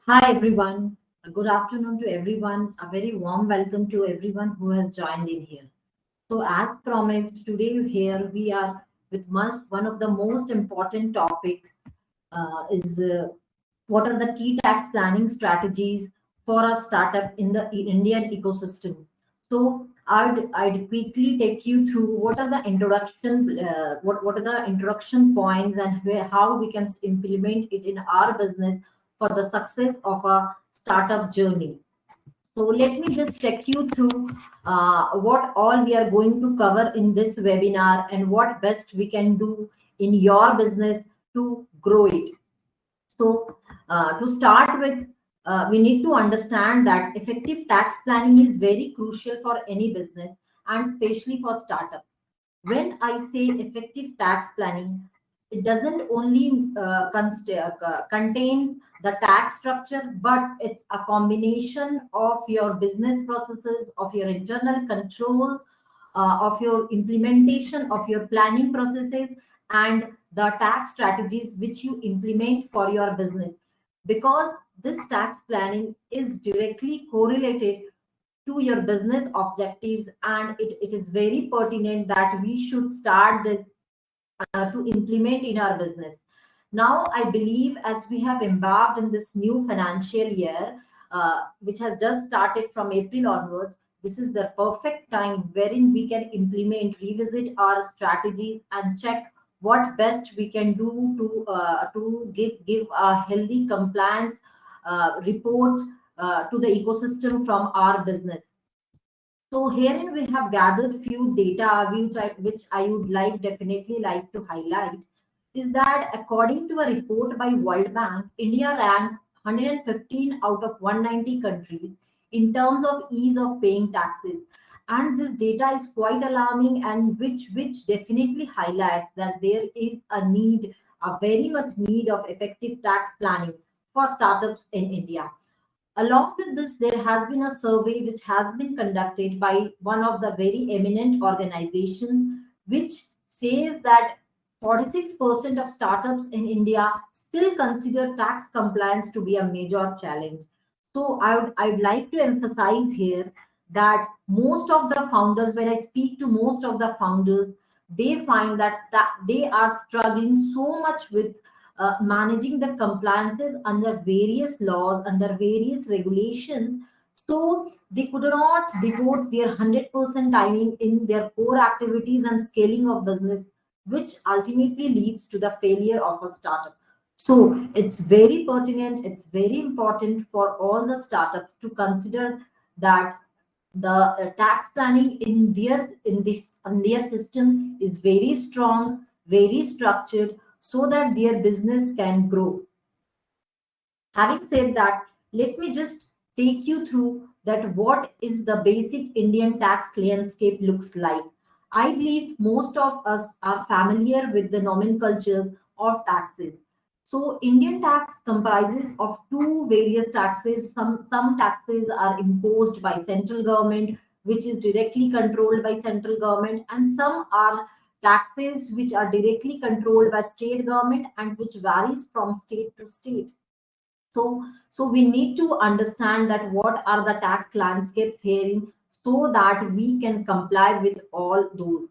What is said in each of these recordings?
Hi everyone. Good afternoon to everyone. A very warm welcome to everyone who has joined in here. So, as promised, today here we are with one of the most important topic is what are the key tax planning strategies for a startup in the Indian ecosystem. So, I'd quickly take you through what are the introduction what are the introduction points and how we can implement it in our business for the success of a startup journey. So let me just take you through what all we are going to cover in this webinar and what best we can do in your business to grow it. So to start with, we need to understand that effective tax planning is very crucial for any business and especially for startups. When I say effective tax planning, it doesn't only contains the tax structure, but it's a combination of your business processes, of your internal controls, of your implementation of your planning processes, and the tax strategies which you implement for your business. Because this tax planning is directly correlated to your business objectives, and it is very pertinent that we should start this to implement in our business. Now, I believe as we have embarked in this new financial year, which has just started from April onwards, this is the perfect time wherein we can implement, revisit our strategies, and check what best we can do to give a healthy compliance report to the ecosystem from our business. So herein we have gathered few data which I would definitely like to highlight is that according to a report by World Bank, India ranks 115 out of 190 countries in terms of ease of paying taxes. And this data is quite alarming, and which definitely highlights that there is a very much need of effective tax planning for startups in India. Along with this, there has been a survey which has been conducted by one of the very eminent organizations, which says that 46% of startups in India still consider tax compliance to be a major challenge. So I would like to emphasize here that most of the founders, when I speak to most of the founders, they find that they are struggling so much with managing the compliances under various laws, under various regulations. So they could not devote their 100% timing in their core activities and scaling of business, which ultimately leads to the failure of a startup. So it's very pertinent, it's very important for all the startups to consider that the tax planning in their system is very strong, very structured, so that their business can grow. Having said that, let me just take you through that what is the basic Indian tax landscape looks like. I believe most of us are familiar with the nomenclatures of taxes. So Indian tax comprises of two various taxes. Some taxes are imposed by central government, which is directly controlled by central government, and some are taxes which are directly controlled by state government and which varies from state to state. So we need to understand that what are the tax landscapes herein, so that we can comply with all those.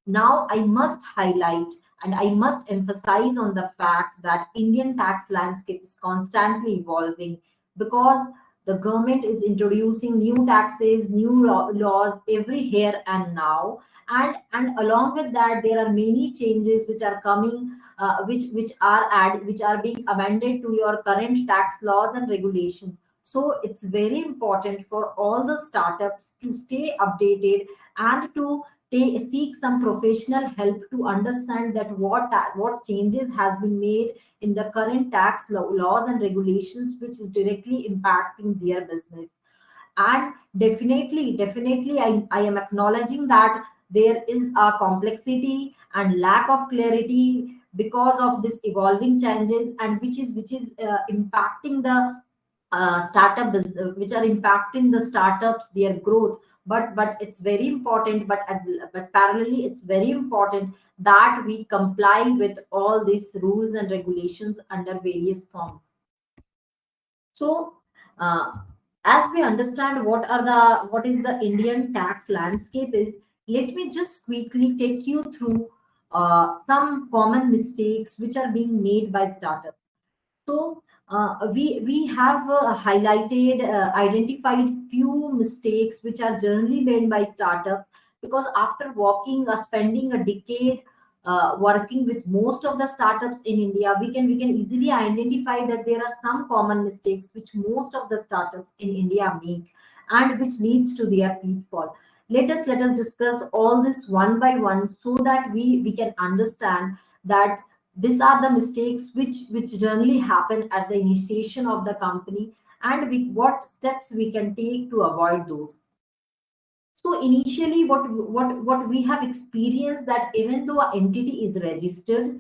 Now, I must highlight and I must emphasize on the fact that Indian tax landscape is constantly evolving, because the government is introducing new taxes, new laws every here and now, and along with that, there are many changes which are coming, which are being amended to your current tax laws and regulations. So it's very important for all the startups to stay updated and to seek some professional help to understand that what changes has been made in the current tax laws and regulations, which is directly impacting their business. And definitely I am acknowledging that there is a complexity and lack of clarity because of this evolving changes, and which is impacting the startup business, which are impacting the startups, their growth. But it's very important, but parallelly it's very important that we comply with all these rules and regulations under various forms. So, uh, as we understand what is the Indian tax landscape is, let me just quickly take you through some common mistakes which are being made by startups. So we have highlighted, identified few mistakes which are generally made by startups, because after spending a decade working with most of the startups in India, we can easily identify that there are some common mistakes which most of the startups in India make, and which leads to their pitfall. Let us discuss all this one by one, so that we can understand that these are the mistakes which generally happen at the initiation of the company, and what steps we can take to avoid those. So initially, what we have experienced, that even though an entity is registered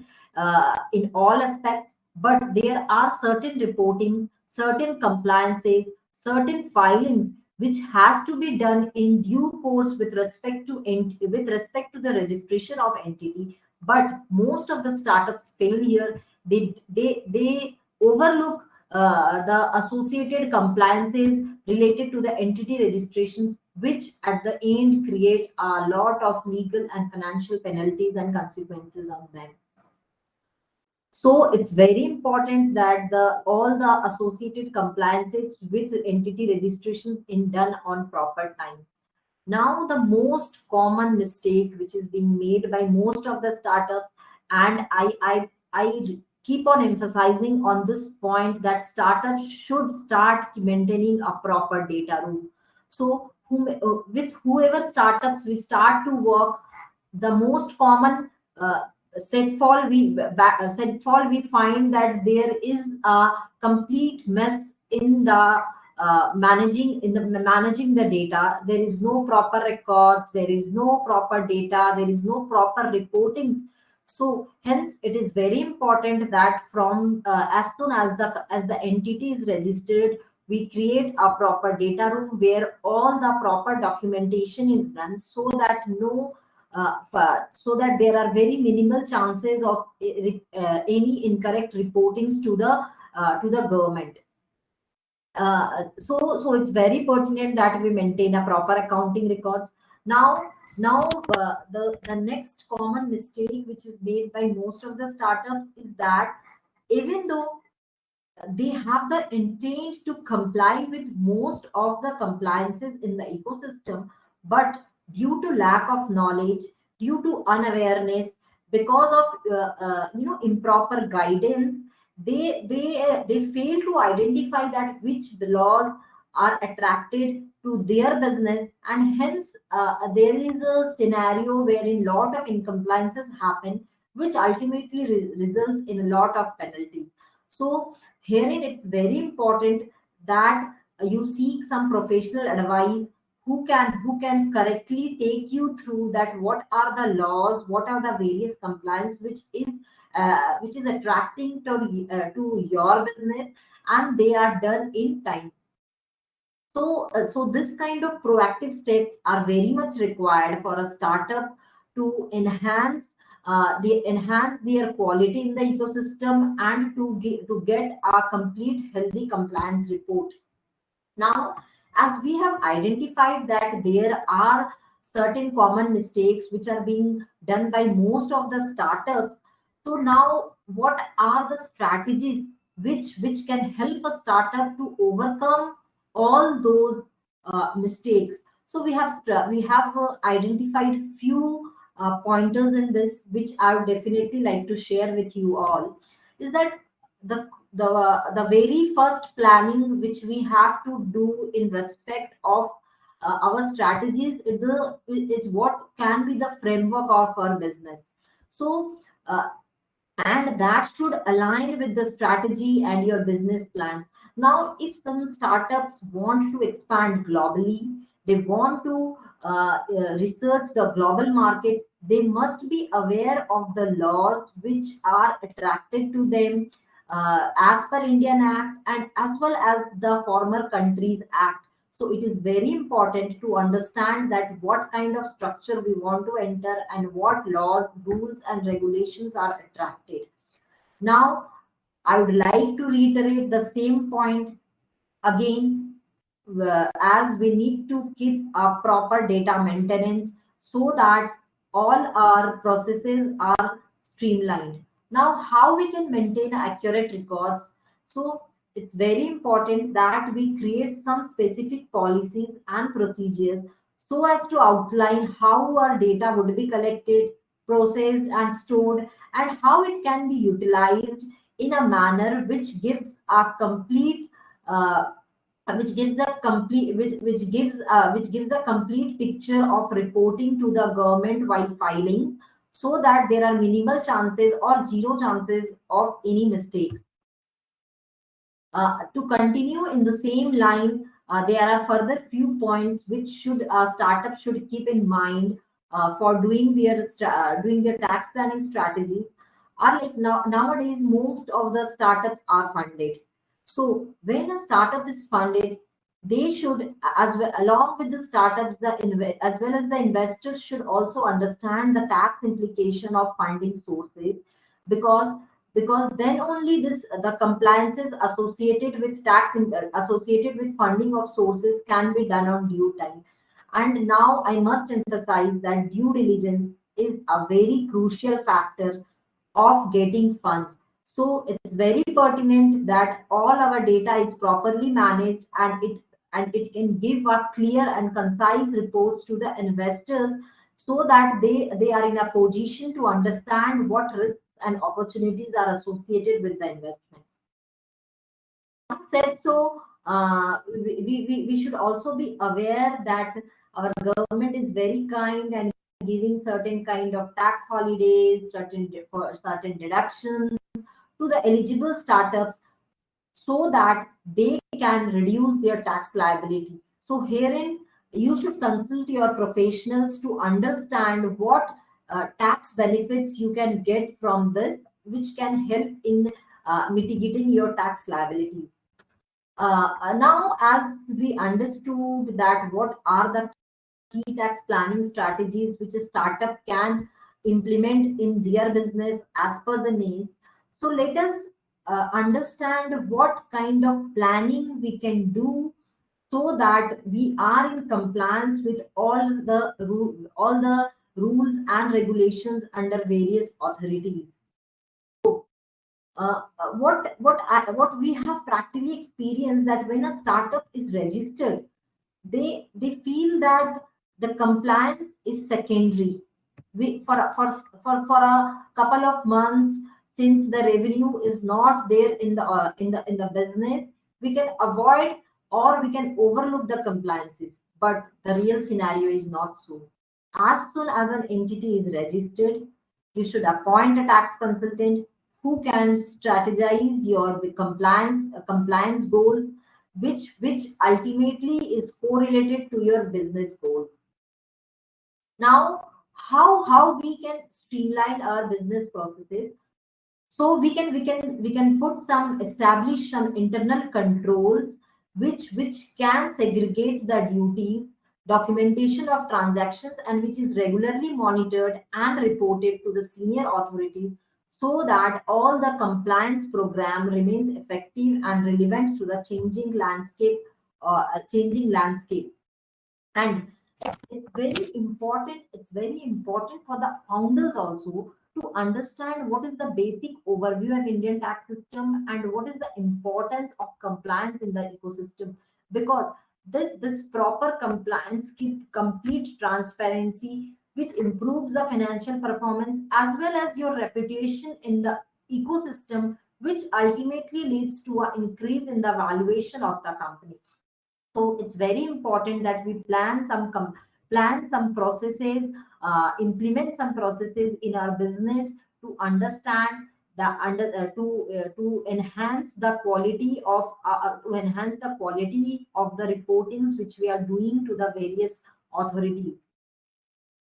in all aspects, but there are certain reportings, certain compliances, certain filings which has to be done in due course with respect to the registration of entity. But most of the startups fail here. They overlook the associated compliances related to the entity registrations, which at the end create a lot of legal and financial penalties and consequences on them. So it's very important that the all the associated compliances with entity registrations in done on proper time. Now, the most common mistake which is being made by most of the startups, and I keep on emphasizing on this point, that startups should start maintaining a proper data room. So, with whoever startups we start to work, the most common setfall we find that there is a complete mess in the managing the data. There is no proper records, there is no proper data, there is no proper reportings. So hence it is very important that from as soon as the entity is registered, we create a proper data room where all the proper documentation is done, so that so that there are very minimal chances of any incorrect reportings to the government. So it's very pertinent that we maintain a proper accounting records. Now the next common mistake which is made by most of the startups is that, even though they have the intent to comply with most of the compliances in the ecosystem, but due to lack of knowledge, due to unawareness, because of improper guidance, they fail to identify that which laws are attracted to their business, and hence there is a scenario wherein lot of incompliances happen, which ultimately results in a lot of penalties. So herein it's very important that you seek some professional advice, who can correctly take you through that what are the laws, what are the various compliance which is attracting to your business, and they are done in time. So this kind of proactive steps are very much required for a startup to enhance their quality in the ecosystem, and to get a complete healthy compliance report. Now, as we have identified that there are certain common mistakes which are being done by most of the startups, so now what are the strategies which can help a startup to overcome all those mistakes? So we have identified few pointers in this, which I would definitely like to share with you all. Is that the the very first planning which we have to do in respect of our strategies is what can be the framework of our business. So and that should align with the strategy and your business plans. Now, if some startups want to expand globally, they want to research the global markets, they must be aware of the laws which are attracted to them as per Indian Act, and as well as the former countries Act. So it is very important to understand that what kind of structure we want to enter, and what laws, rules, and regulations are attracted. Now, I would like to reiterate the same point. Again, as we need to keep a proper data maintenance so that all our processes are streamlined. Now, how we can maintain accurate records? So it's very important that we create some specific policies and procedures so as to outline how our data would be collected, processed, and stored, and how it can be utilized in a manner uh, which gives a complete picture of reporting to the government while filing, so that there are minimal chances or zero chances of any mistakes. To continue in the same line, there are further few points which should startup should keep in mind for doing their tax planning strategies. Are like nowadays most of the startups are funded. So when a startup is funded, they should, as well along with the startups, as well as the investors should also understand the tax implication of funding sources, because then only this the compliances associated with associated with funding of sources can be done on due time. And now I must emphasize that due diligence is a very crucial factor of getting funds. So it's very pertinent that all our data is properly managed, and it can give a clear and concise reports to the investors, so that they are in a position to understand what risks and opportunities are associated with the investments. Said so, we should also be aware that our government is very kind and giving certain kind of tax holidays, for certain deductions to the eligible startups, so that they can reduce their tax liability. So herein, you should consult your professionals to understand what tax benefits you can get from this, which can help in mitigating your tax liabilities. Now, as we understood that what are the key tax planning strategies which a startup can implement in their business as per the needs, so let us understand what kind of planning we can do so that we are in compliance with all the rules and regulations under various authorities. What we have practically experienced, that when a startup is registered, they feel that the compliance is secondary. We for a couple of months, since the revenue is not there in the business, we can avoid or we can overlook the compliances. But the real scenario is not so. As soon as an entity is registered, you should appoint a tax consultant who can strategize your compliance goals, which ultimately is correlated to your business goals. Now, how we can streamline our business processes? So we can put some establish some internal controls which can segregate the duties, documentation of transactions, and which is regularly monitored and reported to the senior authorities, so that all the compliance program remains effective and relevant to the changing landscape. And it's very important for the founders also to understand what is the basic overview of Indian tax system and what is the importance of compliance in the ecosystem, because this proper compliance keep complete transparency, which improves the financial performance as well as your reputation in the ecosystem, which ultimately leads to an increase in the valuation of the company. So it's very important that we plan some processes, implement some processes in our business to understand to enhance the quality of the reportings which we are doing to the various authorities.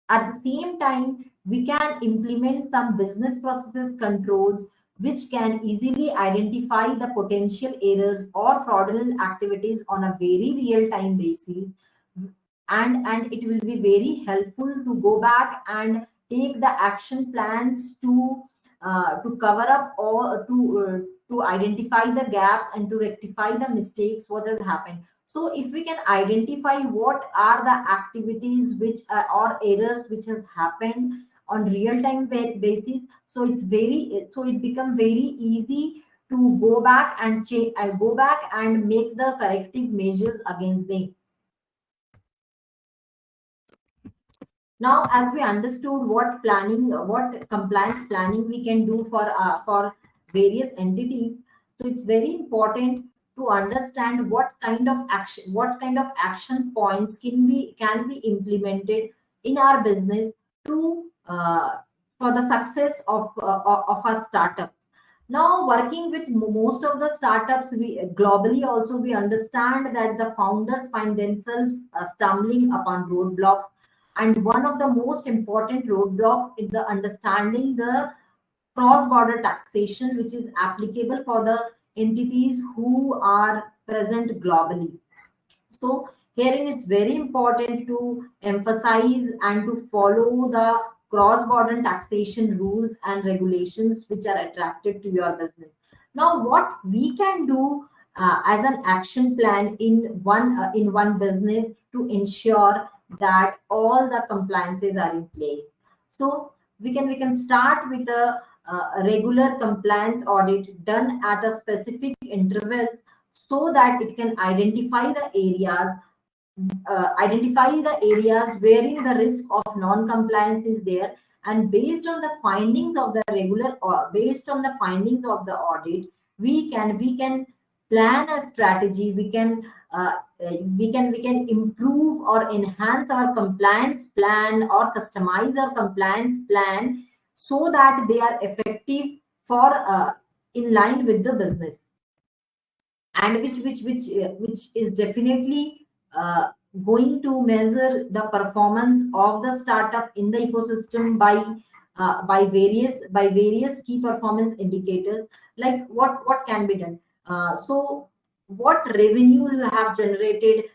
At the same time, we can implement some business processes controls which can easily identify the potential errors or fraudulent activities on a very real time basis. And it will be very helpful to go back and take the action plans to cover up or to identify the gaps and to rectify the mistakes what has happened. So if we can identify what are the activities which or errors which has happened on real time basis, so it become very easy to go back and change, go back and make the corrective measures against them. Now, as we understood what planning, what compliance planning we can do for various entities, so it's very important to understand what kind of action points can be implemented in our business to for the success of a startup. Now, working with most of the startups, we globally also we understand that the founders find themselves stumbling upon roadblocks, and one of the most important roadblocks is the understanding the cross-border taxation, which is applicable for the entities who are present globally. So herein it's very important to emphasize and to follow the cross-border taxation rules and regulations which are attracted to your business. Now, what we can do as an action plan in one business to ensure that all the compliances are in place. So we can start with a regular compliance audit done at a specific intervals, so that it can identify the areas wherein the risk of non-compliance is there, and based on the findings of the regular or based on the findings of the audit, we can plan a strategy. We can improve or enhance our compliance plan or customize our compliance plan so that they are effective for in line with the business, and which is definitely going to measure the performance of the startup in the ecosystem by various key performance indicators. Like what can be done, so what revenue you have generated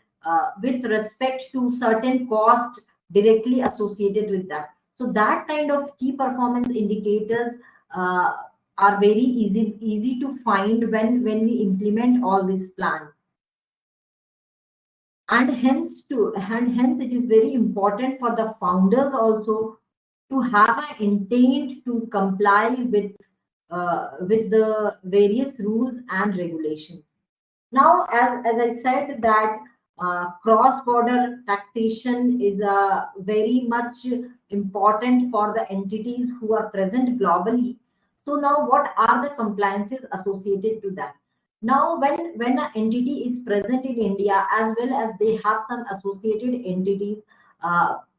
with respect to certain cost directly associated with that. So that kind of key performance indicators uh, are very easy to find when we implement all these plans. And hence it is very important for the founders also to have an intent to comply with the various rules and regulations. Now, as I said that cross border taxation is very much important for the entities who are present globally. So now, what are the compliances associated to that? Now, when an entity is present in India, as well as they have some associated entities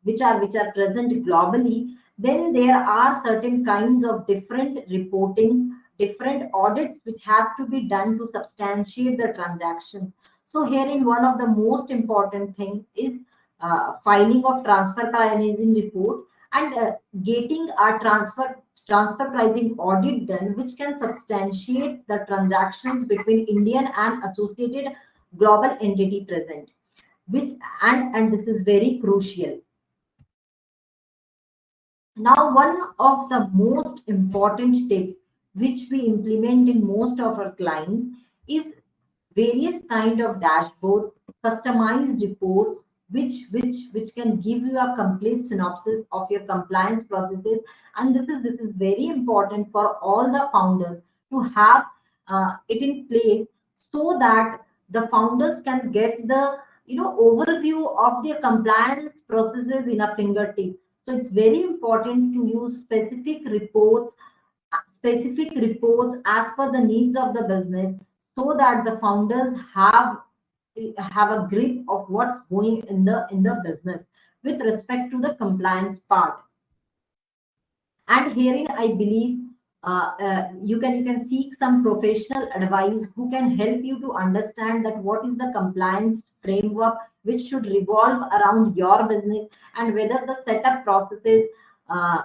which are present globally, then there are certain kinds of different reportings, different audits which has to be done to substantiate the transactions. So herein one of the most important thing is filing of transfer pricing report, and getting a transfer pricing audit done, which can substantiate the transactions between Indian and associated global entity present. Which and this is very crucial. Now, one of the most important tip which we implement in most of our clients is various kind of dashboards, customized reports, which can give you a complete synopsis of your compliance processes. And this is very important for all the founders to have it in place, so that the founders can get the overview of their compliance processes in a fingertip. So it's very important to use specific reports as per the needs of the business, so that the founders have a grip of what's going in the business with respect to the compliance part. And herein I believe you can seek some professional advice who can help you to understand that what is the compliance framework which should revolve around your business, and whether the setup processes,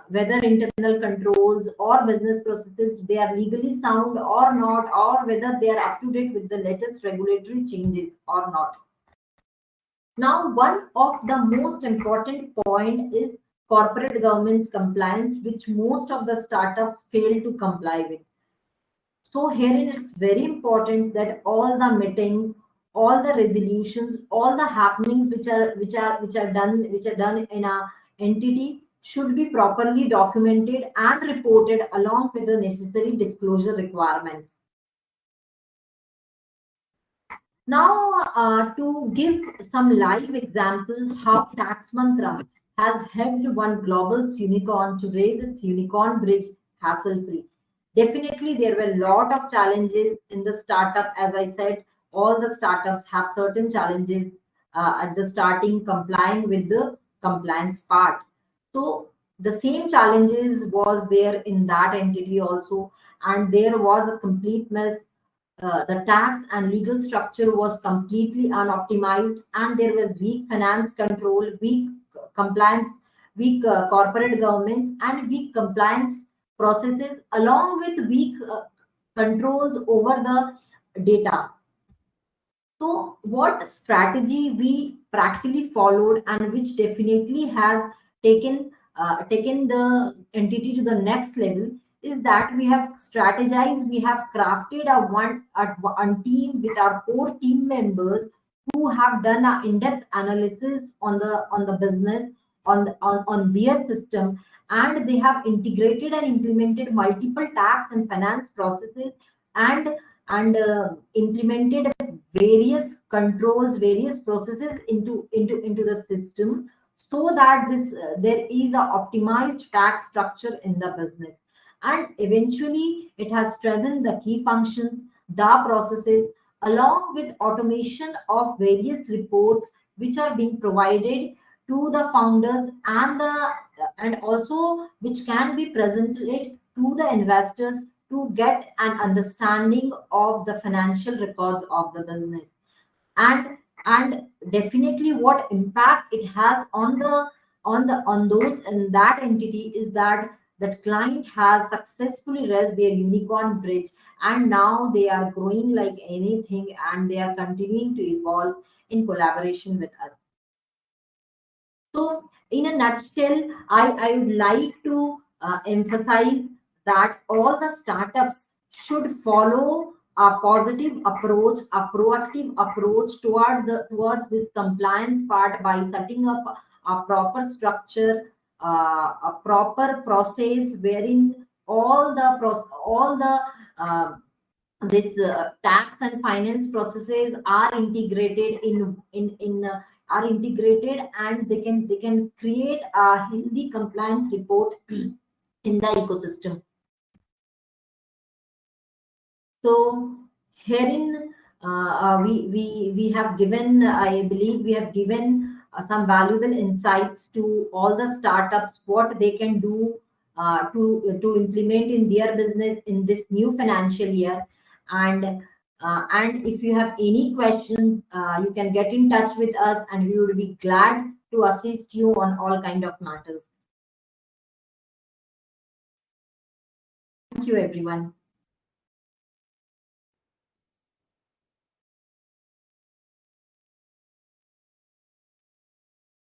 whether internal controls or business processes, they are legally sound or not, or whether they are up to date with the latest regulatory changes or not. Now, one of the most important point is corporate governance compliance, which most of the startups fail to comply with. So herein it's very important that all the meetings, all the resolutions, all the happenings which are done in a entity should be properly documented and reported along with the necessary disclosure requirements. Now, to give some live example how Tax Mantra has helped one global unicorn to raise its unicorn bridge hassle-free. Definitely, there were a lot of challenges in the startup. As I said, all the startups have certain challenges at the starting complying with the compliance part. So the same challenges was there in that entity also, and there was a complete mess. The tax and legal structure was completely unoptimized, and there was weak finance control, weak compliance, weak corporate governments, and weak compliance processes, along with weak controls over the data. So, what strategy we practically followed, and which definitely has taken the entity to the next level, is that we have strategized, we have crafted a one team with our core team members who have done an in-depth analysis on the business, on their system, and they have integrated and implemented multiple tax and finance processes, and implemented various controls, various processes into the system, so that this there is a optimized tax structure in the business. And eventually it has strengthened the key functions, the processes, along with automation of various reports which are being provided to the founders, and also which can be presented to the investors to get an understanding of the financial records of the business. And definitely what impact it has on the on those in that entity is that that client has successfully raised their unicorn bridge, and now they are growing like anything, and they are continuing to evolve in collaboration with us. So, in a nutshell, I would like to emphasize that all the startups should follow a positive approach, a proactive approach towards this compliance part by setting up a proper structure, a proper process wherein all the this tax and finance processes are integrated are integrated, and they can create a healthy compliance report in the ecosystem. So herein we have given, I believe we have given some valuable insights to all the startups, what they can do to implement in their business in this new financial year. And if you have any questions, you can get in touch with us, and we would be glad to assist you on all kind of matters. Thank you, everyone.